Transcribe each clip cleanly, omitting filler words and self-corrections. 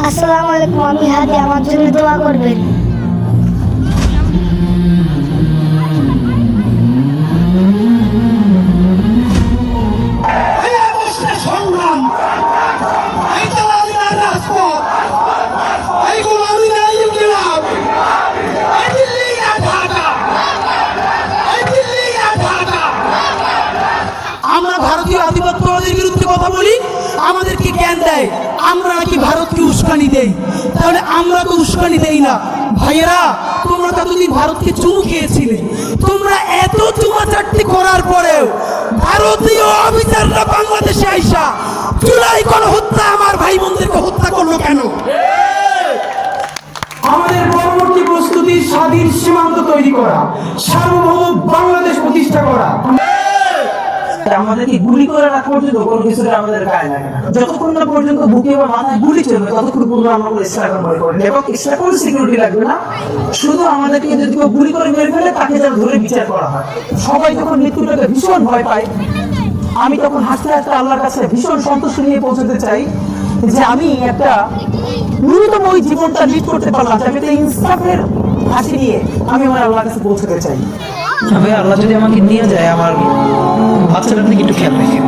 আসসালামু আলাইকুম, আমি হাদি, আমার জন্য দোয়া করবেন। আমরা ভারতীয় আধিপত্যবাদের বিরুদ্ধে কথা বলি, আমাদেরকে জ্ঞান দেয় আমরা নাকি ভারতকে উস্কানি দেই। তাহলে আমরা তো উস্কানি দেই না। ভাইয়েরা, তোমরা ততদিন ভারতকে চুমু খেয়েছিলে, তোমরা এত চুমাচাট্টি করার পরেও ভারতীয় অফিসাররা বাংলাদেশে আইসা জুলাই গণহত্যা আমার ভাই বোনদেরকে হত্যা করলো কেন? আমাদের পরবর্তী প্রস্তুতি স্বাধীন সীমান্ত তৈরি করা, সার্বভৌম বাংলাদেশ প্রতিষ্ঠা করা। আমাদেরকে গুলি করে রাখা পর্যন্ত কোনো কিছুতে আমাদের গায়ে লাগে না। যতক্ষণ না পর্যন্ত বুকে বা মাথায় গুলি চলবে ততক্ষণ পর্যন্ত আমরা কোনো স্ট্রাগল মনে করি না, এবং এক্সট্রা কোনো সিকিউরিটি লাগবে না। শুধু আমাদেরকে যদি কেউ গুলি করে মেরে ফেলে তাকে যেন ধরে বিচার করা হয়। সবাই যখন মৃত্যুটাকে ভীষণ ভয় পায়, আমি তখন হাসতে হাসতে আল্লাহর কাছে ভীষণ সন্তুষ্ট নিয়ে পৌঁছতে চাই যে আমি একটা ন্যূনতম ওই জীবনটা লিড করতে পারলাম, আমি একটা ইনসাফের হাসি নিয়ে আমি আমার আল্লাহর কাছে পৌঁছতে চাই। ভাই, আল্লাহ যদি আমাকে নিয়ে যায়, আমার বাচ্চাটার দিকে একটু খেয়াল রাখি।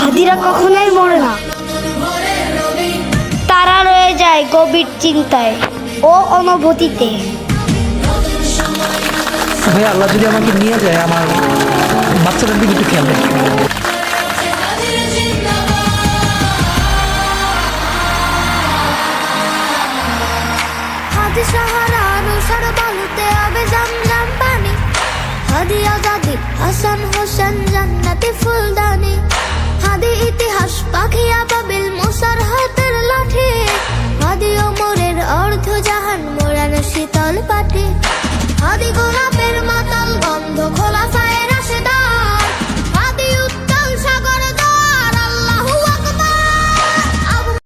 হাদিরা কখনোই মরে না, তারা রয়ে যায় গভীর চিন্তায় ও অনুভূতিতে। ভাই, আল্লাহ যদি আমাকে নিয়ে যায়, আমার বাচ্চাটার দিকে একটু খেয়াল রাখি। হাদি সাহারা অনুসার বালুতে আবে জমজম পানি, হাদি আজাদি হাসান হোসেন জান্নাতি ফুলদানি, হাদি ইতিহাস পাখি আবাবিল মুসার হাতের লাঠি, হাদি ওমরের অর্ধ জাহান মোড়ানো শীতল পাটি, হাদি গোলাপ